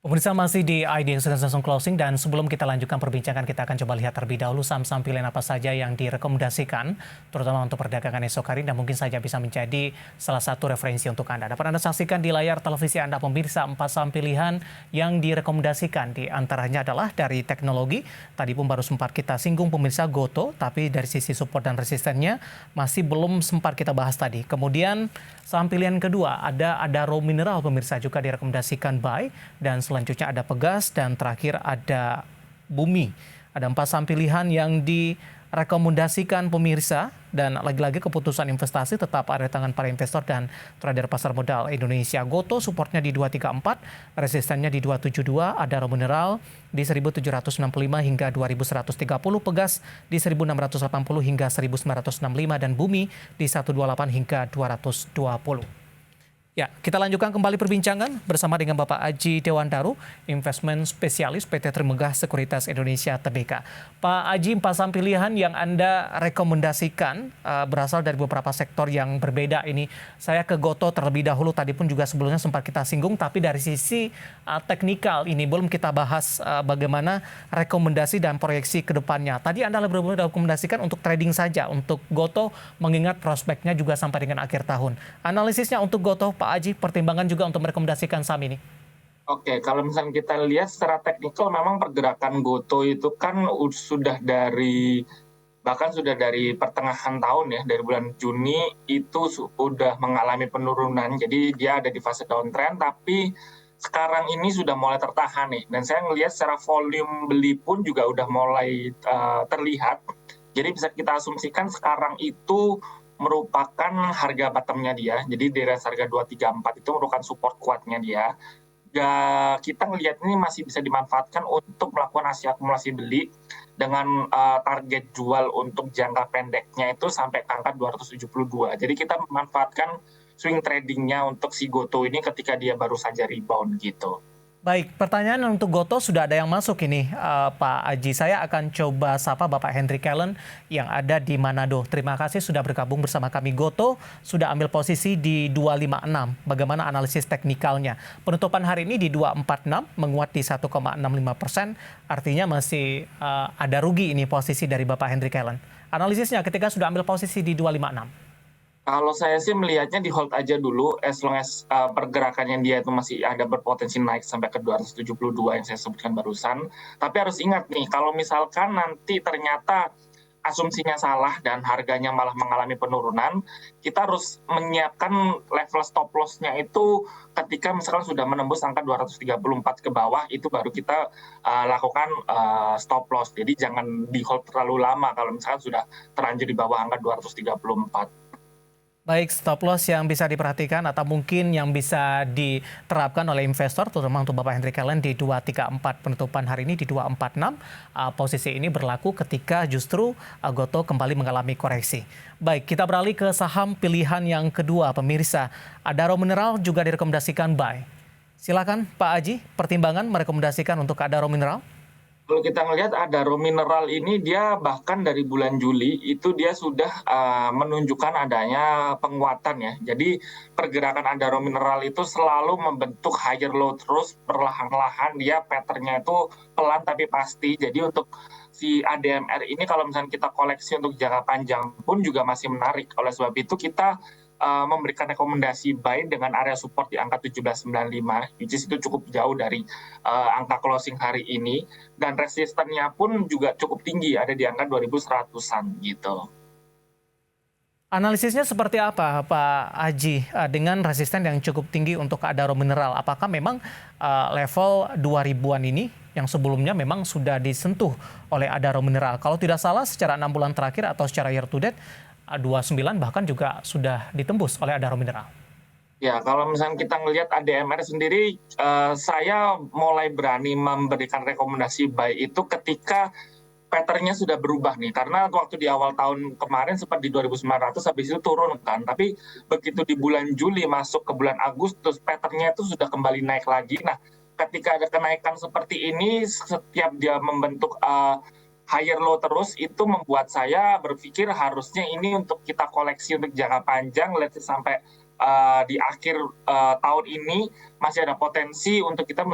Pemirsa masih di ID langsung closing dan sebelum kita lanjutkan perbincangan kita akan coba lihat terlebih dahulu saham-saham pilihan apa saja yang direkomendasikan terutama untuk perdagangan esok hari dan mungkin saja bisa menjadi salah satu referensi untuk Anda. Dapat Anda saksikan di layar televisi Anda pemirsa 4 saham pilihan yang direkomendasikan di antaranya adalah dari teknologi. Tadi pun baru sempat kita singgung pemirsa Goto, tapi dari sisi support dan resistennya masih belum sempat kita bahas tadi. Kemudian saham pilihan kedua ada Adaro Mineral pemirsa juga direkomendasikan buy dan selanjutnya ada Pegas dan terakhir ada Bumi. Ada 4 saham pilihan yang direkomendasikan pemirsa dan lagi-lagi keputusan investasi tetap ada di tangan para investor dan trader pasar modal Indonesia. Goto supportnya di 234, resistennya di 272, Adaro Mineral di 1765 hingga 2130, Pegas di 1680 hingga 1965 dan Bumi di 128 hingga 220. Ya, kita lanjutkan kembali perbincangan bersama dengan Bapak Aji Dewandaru, investment spesialis PT Trimegah Sekuritas Indonesia Tbk. Pak Aji, 4 saham pilihan yang Anda rekomendasikan berasal dari beberapa sektor yang berbeda ini. Saya ke Goto terlebih dahulu, tadi pun juga sebelumnya sempat kita singgung, tapi dari sisi teknikal ini belum kita bahas bagaimana rekomendasi dan proyeksi ke depannya. Tadi Anda lebih rekomendasikan untuk trading saja, untuk Goto mengingat prospeknya juga sampai dengan akhir tahun. Analisisnya untuk Goto, Pak Aji, pertimbangan juga untuk merekomendasikan saham ini? Oke, kalau misalnya kita lihat secara teknikal memang pergerakan Goto itu kan bahkan sudah dari pertengahan tahun ya, dari bulan Juni itu sudah mengalami penurunan. Jadi dia ada di fase downtrend, tapi sekarang ini sudah mulai tertahan nih. Dan saya melihat secara volume beli pun juga udah mulai terlihat. Jadi bisa kita asumsikan sekarang itu merupakan harga bottomnya dia. Jadi di range harga 234 itu merupakan support kuatnya dia. Kita melihat ini masih bisa dimanfaatkan untuk melakukan akumulasi beli dengan target jual untuk jangka pendeknya itu sampai ke angka 272. Jadi kita memanfaatkan swing tradingnya untuk si Goto ini ketika dia baru saja rebound gitu. Baik, pertanyaan untuk Goto sudah ada yang masuk ini, Pak Aji. Saya akan coba sapa Bapak Henry Kellen yang ada di Manado. Terima kasih sudah bergabung bersama kami. Goto sudah ambil posisi di 256. Bagaimana analisis teknikalnya? Penutupan hari ini di 246, menguat di 1,65%. Artinya masih ada rugi ini posisi dari Bapak Henry Kellen. Analisisnya ketika sudah ambil posisi di 256. Kalau saya sih melihatnya di hold aja dulu, as long as pergerakannya dia itu masih ada berpotensi naik sampai ke 272 yang saya sebutkan barusan. Tapi harus ingat nih, kalau misalkan nanti ternyata asumsinya salah dan harganya malah mengalami penurunan, kita harus menyiapkan level stop loss-nya itu ketika misalkan sudah menembus angka 234 ke bawah, itu baru kita lakukan stop loss. Jadi jangan di hold terlalu lama kalau misalkan sudah terlanjur di bawah angka 234. Baik, stop loss yang bisa diperhatikan atau mungkin yang bisa diterapkan oleh investor, terutama untuk Bapak Henry Kellen di 234, penutupan hari ini di 246. Posisi ini berlaku ketika justru Goto kembali mengalami koreksi. Baik, kita beralih ke saham pilihan yang kedua, pemirsa. Adaro Mineral juga direkomendasikan buy. Silakan Pak Aji, pertimbangan merekomendasikan untuk Adaro Mineral? Kalau kita melihat Adaro Mineral ini dia bahkan dari bulan Juli itu dia sudah menunjukkan adanya penguatan ya. Jadi pergerakan Adaro Mineral itu selalu membentuk higher low terus perlahan-lahan, dia patternnya itu pelan tapi pasti. Jadi untuk si ADMR ini kalau misalnya kita koleksi untuk jangka panjang pun juga masih menarik. Oleh sebab itu kita memberikan rekomendasi buy dengan area support di angka 1795, which is itu cukup jauh dari angka closing hari ini, dan resistennya pun juga cukup tinggi, ada di angka 2100-an gitu. Analisisnya seperti apa Pak Aji dengan resisten yang cukup tinggi untuk Adaro Mineral? Apakah memang level 2000-an ini yang sebelumnya memang sudah disentuh oleh Adaro Mineral? Kalau tidak salah secara 6 bulan terakhir atau secara year to date, 29 bahkan juga sudah ditembus oleh Adaro Mineral. Ya, kalau misalnya kita ngelihat ADMR sendiri, saya mulai berani memberikan rekomendasi buy itu ketika patternnya sudah berubah nih, karena waktu di awal tahun kemarin sempat di 2.900 habis itu turun kan, tapi begitu di bulan Juli masuk ke bulan Agustus patternnya itu sudah kembali naik lagi. Nah, ketika ada kenaikan seperti ini, setiap dia membentuk higher low terus, itu membuat saya berpikir harusnya ini untuk kita koleksi untuk jangka panjang, let's say sampai di akhir tahun ini masih ada potensi untuk kita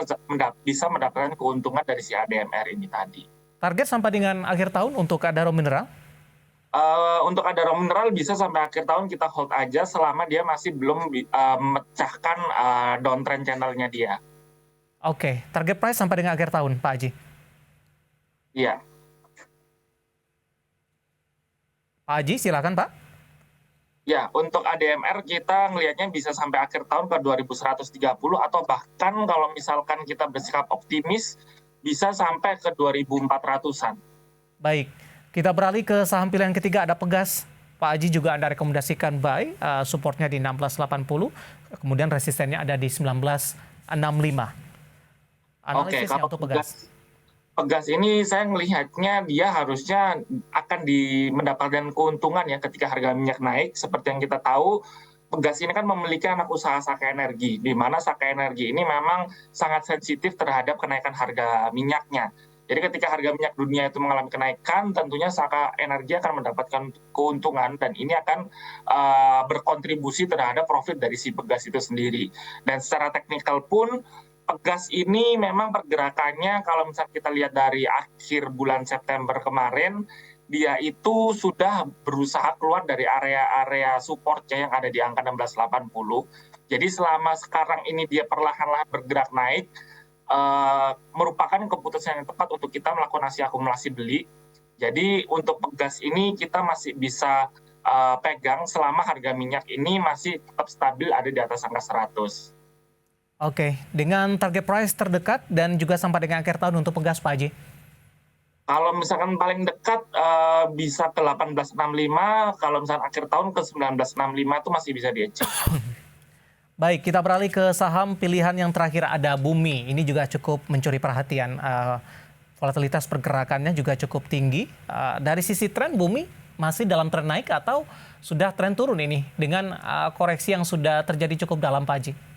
bisa mendapatkan keuntungan dari si ADMR ini tadi. Target sampai dengan akhir tahun untuk Adaro Mineral? Untuk Adaro Mineral bisa sampai akhir tahun kita hold aja selama dia masih belum memecahkan downtrend channelnya dia. Oke, target price sampai dengan akhir tahun, Pak Haji. Iya. Pak Haji, silakan Pak. Ya, untuk ADMR kita ngelihatnya bisa sampai akhir tahun ke 2130 atau bahkan kalau misalkan kita bersikap optimis bisa sampai ke 2400-an. Baik, kita beralih ke saham pilihan ketiga, ada Pegas. Pak Haji juga Anda rekomendasikan buy, supportnya di 1680, kemudian resistennya ada di 1965. Analisisnya kalau untuk Pegas. Pegas ini saya melihatnya dia harusnya akan mendapatkan keuntungan ya ketika harga minyak naik. Seperti yang kita tahu, Pegas ini kan memiliki anak usaha Saka Energi, di mana Saka Energi ini memang sangat sensitif terhadap kenaikan harga minyaknya. Jadi ketika harga minyak dunia itu mengalami kenaikan, tentunya Saka Energi akan mendapatkan keuntungan dan ini akan berkontribusi terhadap profit dari si Pegas itu sendiri. Dan secara teknikal pun Pegas ini memang pergerakannya kalau misalnya kita lihat dari akhir bulan September kemarin, dia itu sudah berusaha keluar dari area-area supportnya yang ada di angka 1680. Jadi selama sekarang ini dia perlahan-lahan bergerak naik, merupakan keputusan yang tepat untuk kita melakukan akumulasi beli. Jadi untuk Pegas ini kita masih bisa pegang selama harga minyak ini masih tetap stabil ada di atas angka 100. Oke, dengan target price terdekat dan juga sampai dengan akhir tahun untuk Pegas, Pak Haji? Kalau misalkan paling dekat bisa ke 1865, kalau misalkan akhir tahun ke 1965 itu masih bisa di-achieve. Baik, kita beralih ke saham pilihan yang terakhir, ada Bumi. Ini juga cukup mencuri perhatian. Volatilitas pergerakannya juga cukup tinggi. Dari sisi tren, Bumi masih dalam tren naik atau sudah tren turun ini dengan koreksi yang sudah terjadi cukup dalam, Pak Haji?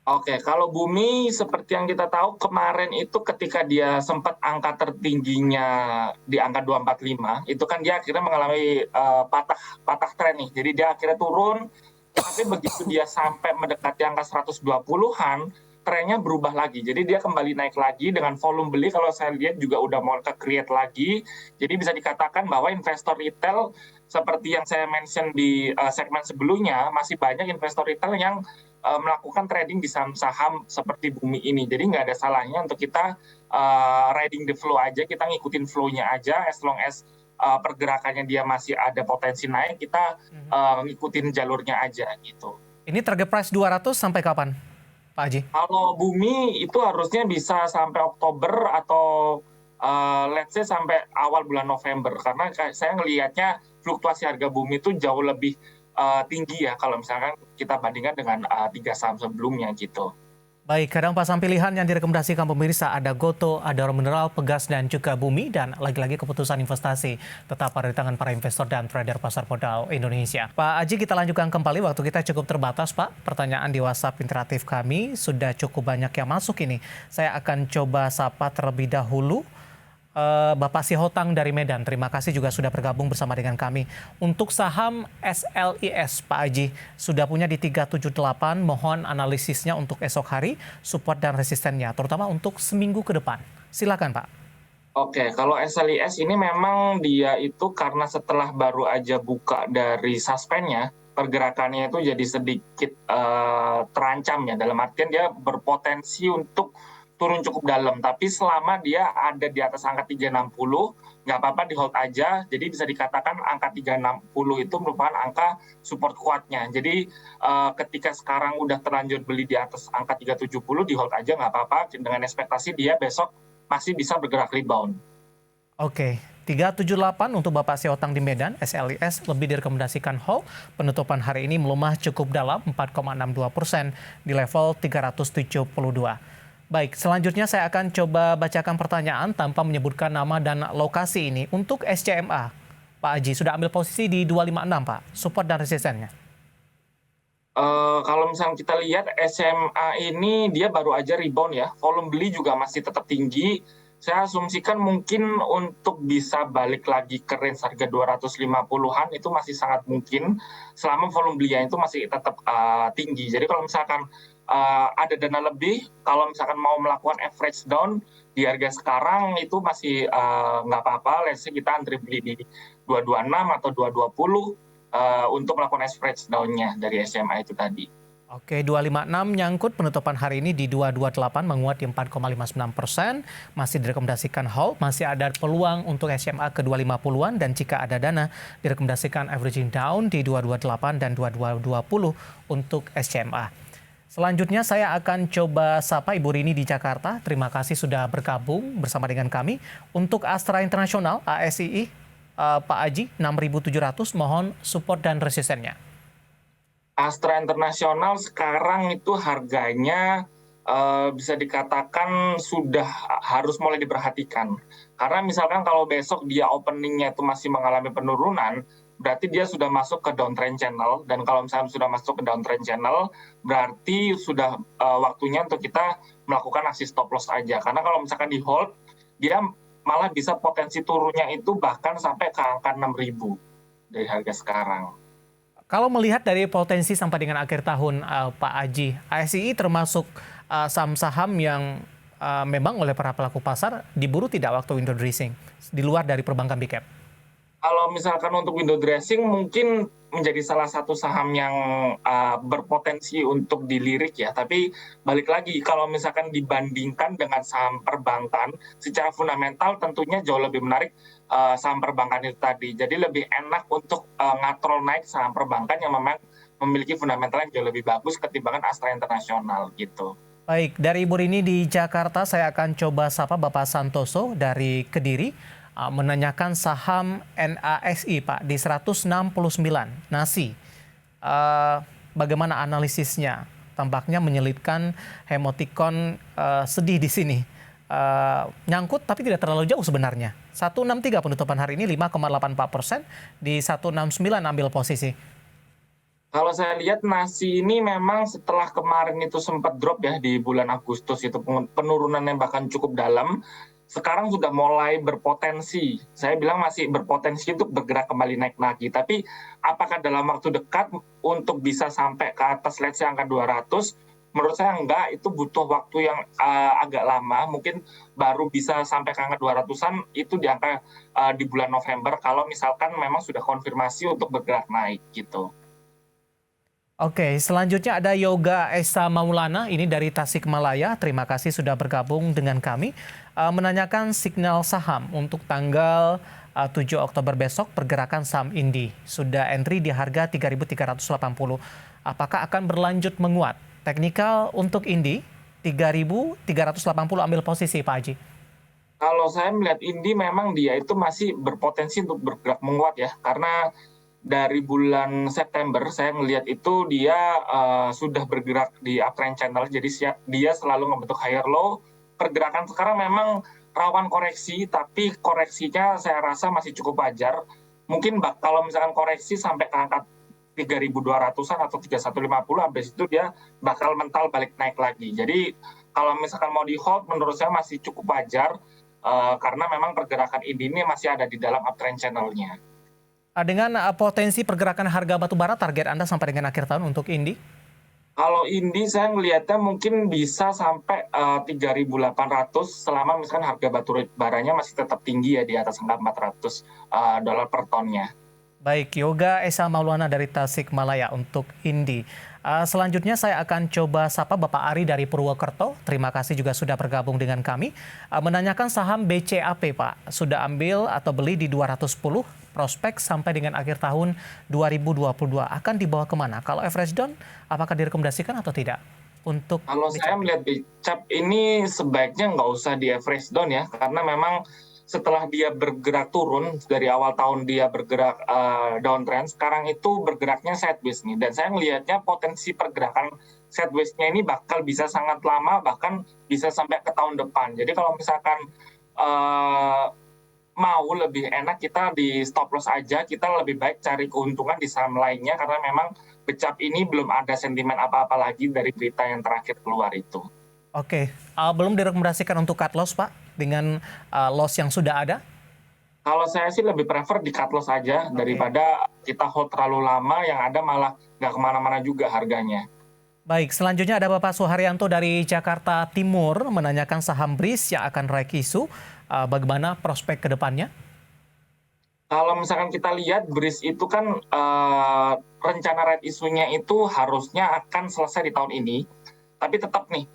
Oke, kalau Bumi seperti yang kita tahu kemarin itu ketika dia sempat angka tertingginya di angka 245, itu kan dia akhirnya mengalami patah tren nih. Jadi dia akhirnya turun, tapi begitu dia sampai mendekati angka 120-an, trennya berubah lagi. Jadi dia kembali naik lagi dengan volume beli kalau saya lihat juga udah mau ke-create lagi. Jadi bisa dikatakan bahwa investor retail seperti yang saya mention di segmen sebelumnya, masih banyak investor retail yang melakukan trading di saham-saham seperti Bumi ini. Jadi nggak ada salahnya untuk kita riding the flow aja, kita ngikutin flow-nya aja, as long as pergerakannya dia masih ada potensi naik, kita ngikutin jalurnya aja gitu. Ini target price 200 sampai kapan, Pak Haji? Kalau Bumi itu harusnya bisa sampai Oktober atau let's say sampai awal bulan November, karena saya ngelihatnya fluktuasi harga Bumi itu jauh lebih tinggi ya kalau misalkan kita bandingkan dengan 3 saham sebelumnya gitu. Baik, kadang pasang pilihan yang direkomendasikan pemirsa ada Goto, Adaro Mineral, Pegas, dan juga Bumi. Dan lagi-lagi keputusan investasi tetap ada di tangan para investor dan trader pasar modal Indonesia. Pak Haji, kita lanjutkan kembali. Waktu kita cukup terbatas, Pak. Pertanyaan di WhatsApp interaktif kami sudah cukup banyak yang masuk ini. Saya akan coba sapa terlebih dahulu. Bapak Sihotang dari Medan, terima kasih juga sudah bergabung bersama dengan kami. Untuk saham SLIS, Pak Haji, sudah punya di 378, mohon analisisnya untuk esok hari, support dan resistennya, terutama untuk seminggu ke depan. Silakan Pak. Oke, kalau SLIS ini memang dia itu karena setelah baru aja buka dari suspendnya, pergerakannya itu jadi sedikit terancam ya, dalam artian dia berpotensi untuk turun cukup dalam, tapi selama dia ada di atas angka 360, nggak apa-apa di hold aja. Jadi bisa dikatakan angka 360 itu merupakan angka support kuatnya. Jadi ketika sekarang udah terlanjur beli di atas angka 370, di hold aja nggak apa-apa, dengan ekspektasi dia besok masih bisa bergerak rebound. Oke, 378 untuk Bapak Sihotang di Medan, SLIS lebih direkomendasikan hold. Penutupan hari ini melemah cukup dalam 4,62% di level 372. Baik, selanjutnya saya akan coba bacakan pertanyaan tanpa menyebutkan nama dan lokasi ini. Untuk SCMA, Pak Haji sudah ambil posisi di 256, Pak. Support dan resistennya. Kalau misalnya kita lihat SMA ini dia baru aja rebound ya. Volume beli juga masih tetap tinggi. Saya asumsikan mungkin untuk bisa balik lagi ke range harga 250-an itu masih sangat mungkin selama volume belinya itu masih tetap tinggi. Jadi kalau misalkan ada dana lebih, kalau misalkan mau melakukan average down di harga sekarang itu masih nggak apa-apa. Let's say kita antri beli di 226 atau 220 untuk melakukan average down-nya dari SMA itu tadi. Oke, 256 nyangkut penutupan hari ini di 228 menguat di 4,59%. Masih direkomendasikan hold, masih ada peluang untuk SMA ke 250-an dan jika ada dana direkomendasikan averaging down di 228 dan 2220 untuk SMA. Selanjutnya saya akan coba sapa Ibu Rini di Jakarta. Terima kasih sudah bergabung bersama dengan kami. Untuk Astra Internasional ASII, Pak Aji 6.700 mohon support dan resistennya. Astra Internasional sekarang itu harganya bisa dikatakan sudah harus mulai diperhatikan. Karena misalkan kalau besok dia openingnya itu masih mengalami penurunan, berarti dia sudah masuk ke downtrend channel. Dan kalau misalnya sudah masuk ke downtrend channel, berarti sudah waktunya untuk kita melakukan aksi stop loss aja. Karena kalau misalkan di hold, dia malah bisa potensi turunnya itu bahkan sampai ke angka 6.000 dari harga sekarang. Kalau melihat dari potensi sampai dengan akhir tahun, Pak Aji, ASII termasuk saham-saham yang memang oleh para pelaku pasar diburu tidak waktu window dressing, di luar dari perbankan big cap? Kalau misalkan untuk window dressing mungkin menjadi salah satu saham yang berpotensi untuk dilirik ya. Tapi balik lagi kalau misalkan dibandingkan dengan saham perbankan, secara fundamental tentunya jauh lebih menarik saham perbankan itu tadi. Jadi lebih enak untuk ngatrol naik saham perbankan yang memang memiliki fundamental yang jauh lebih bagus ketimbang Astra Internasional gitu. Baik, dari Ibu Rini di Jakarta, saya akan coba sapa Bapak Santoso dari Kediri. Menanyakan saham NASI Pak di 169 nasi. Bagaimana analisisnya? Tampaknya menyelitkan Hemoticon sedih di sini. Nyangkut tapi tidak terlalu jauh sebenarnya. 163 penutupan hari ini 5,84%, di 169 ambil posisi. Kalau saya lihat nasi ini memang setelah kemarin itu sempat drop ya di bulan Agustus itu penurunan yang bahkan cukup dalam. Sekarang sudah mulai berpotensi. Saya bilang masih berpotensi untuk bergerak kembali naik lagi. Tapi apakah dalam waktu dekat untuk bisa sampai ke atas let's say angka 200? Menurut saya enggak, itu butuh waktu yang agak lama. Mungkin baru bisa sampai ke angka 200-an itu di angka di bulan November kalau misalkan memang sudah konfirmasi untuk bergerak naik gitu. Oke, selanjutnya ada Yoga Esa Maulana, ini dari Tasikmalaya. Terima kasih sudah bergabung dengan kami. Menanyakan signal saham untuk tanggal 7 Oktober besok, pergerakan saham Indi. Sudah entry di harga 3.380. Apakah akan berlanjut menguat? Teknikal untuk Indi, 3.380 ambil posisi Pak Haji. Kalau saya melihat Indi memang dia itu masih berpotensi untuk bergerak menguat ya. Karena dari bulan September saya melihat itu dia sudah bergerak di uptrend channel, jadi dia selalu membentuk higher low. Pergerakan sekarang memang rawan koreksi, tapi koreksinya saya rasa masih cukup wajar. Mungkin kalau misalkan koreksi sampai ke angka 3.200-an atau 3.150, habis itu dia bakal mental balik naik lagi. Jadi kalau misalkan mau di hold, menurut saya masih cukup wajar karena memang pergerakan ini masih ada di dalam uptrend channel-nya. Dengan potensi pergerakan harga batu bara, target Anda sampai dengan akhir tahun untuk Indi? Kalau Indi saya melihatnya mungkin bisa sampai 3.800 selama misalkan harga batu baranya masih tetap tinggi ya di atas angka $400 per tonnya. Baik, Yoga Esa Maulana dari Tasikmalaya untuk Indi. Selanjutnya saya akan coba sapa Bapak Ari dari Purwokerto. Terima kasih juga sudah bergabung dengan kami. Menanyakan saham BCAP Pak, sudah ambil atau beli di 210, prospek sampai dengan akhir tahun 2022. Akan dibawa kemana? Kalau average down, apakah direkomendasikan atau tidak? Untuk kalau saya melihat BCAP ini sebaiknya nggak usah di average down ya, karena memang setelah dia bergerak turun dari awal tahun dia bergerak downtrend, sekarang itu bergeraknya sideways nih. Dan saya melihatnya potensi pergerakan sideways-nya ini bakal bisa sangat lama, bahkan bisa sampai ke tahun depan. Jadi kalau misalkan mau lebih enak kita di stop loss aja, kita lebih baik cari keuntungan di saham lainnya karena memang BCAP ini belum ada sentimen apa-apa lagi dari berita yang terakhir keluar itu. Oke, belum direkomendasikan untuk cut loss Pak dengan loss yang sudah ada? Kalau saya sih lebih prefer di cut loss aja daripada kita hold terlalu lama yang ada malah nggak kemana-mana juga harganya. Baik, selanjutnya ada Bapak Suharyanto dari Jakarta Timur menanyakan saham BRIS yang akan naik isu. Bagaimana prospek ke depannya? Kalau misalkan kita lihat BRIS itu kan rencana right isunya itu harusnya akan selesai di tahun ini, tapi tetap nih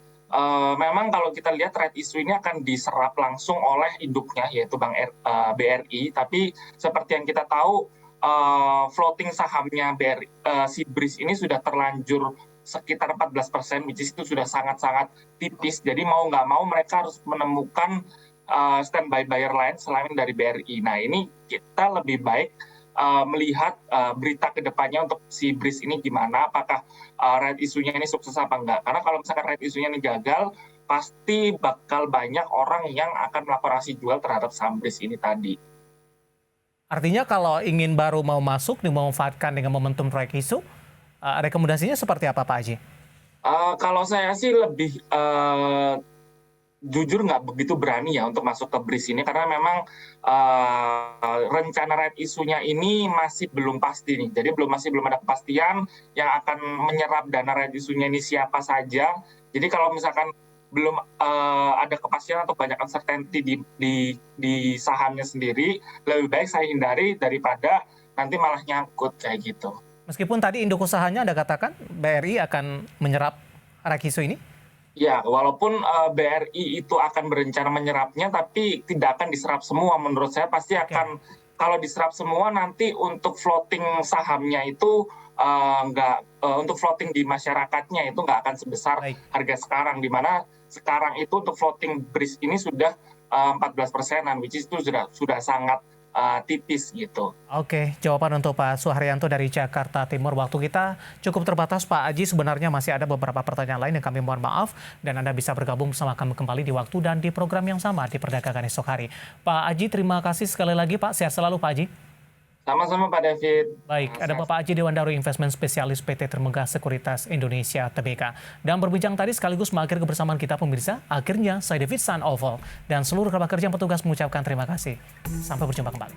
memang kalau kita lihat right issue ini akan diserap langsung oleh induknya yaitu Bank BRI, tapi seperti yang kita tahu floating sahamnya BRI, si BRIS ini sudah terlanjur sekitar 14%, which is itu sudah sangat-sangat tipis. Jadi mau nggak mau mereka harus menemukan standby buyer lain selain dari BRI. Nah ini kita lebih baik melihat berita kedepannya untuk si BRIS ini gimana, apakah right isunya ini sukses apa enggak. Karena kalau misalkan right isunya ini gagal, pasti bakal banyak orang yang akan melakukan aksi jual terhadap saham BRIS ini tadi. Artinya kalau ingin baru mau masuk, dimanfaatkan dengan momentum right isu, rekomendasinya seperti apa Pak Aji? Kalau saya sih lebih jujur nggak begitu berani ya untuk masuk ke BRIS ini karena memang rencana right isunya ini masih belum pasti nih. Jadi masih belum ada kepastian yang akan menyerap dana right isunya ini siapa saja. Jadi kalau misalkan belum ada kepastian atau banyak uncertainty di sahamnya sendiri, lebih baik saya hindari daripada nanti malah nyangkut kayak gitu. Meskipun tadi induk usahanya Anda katakan BRI akan menyerap right isu ini? Ya, walaupun BRI itu akan berencana menyerapnya, tapi tidak akan diserap semua. Menurut saya pasti akan, kalau diserap semua nanti untuk floating sahamnya itu untuk floating di masyarakatnya itu nggak akan sebesar harga sekarang. Di mana sekarang itu untuk floating BRIS ini sudah 14%-an, which is itu sudah sangat tipis gitu. Oke, jawaban untuk Pak Suharyanto dari Jakarta Timur. Waktu kita cukup terbatas Pak Aji, sebenarnya masih ada beberapa pertanyaan lain yang kami mohon maaf dan Anda bisa bergabung bersama kami kembali di waktu dan di program yang sama di Perdagangan Esok Hari. Pak Aji, terima kasih sekali lagi Pak, sehat selalu Pak Aji. Sama-sama Pak David. Baik, ada Bapak Aji Dewandaru, Investment Spesialis PT Termegah Sekuritas Indonesia Tbk. Dan berbincang tadi sekaligus mengakhiri kebersamaan kita pemirsa. Akhirnya saya David San Oval dan seluruh kerabat kerja petugas mengucapkan terima kasih. Sampai berjumpa kembali.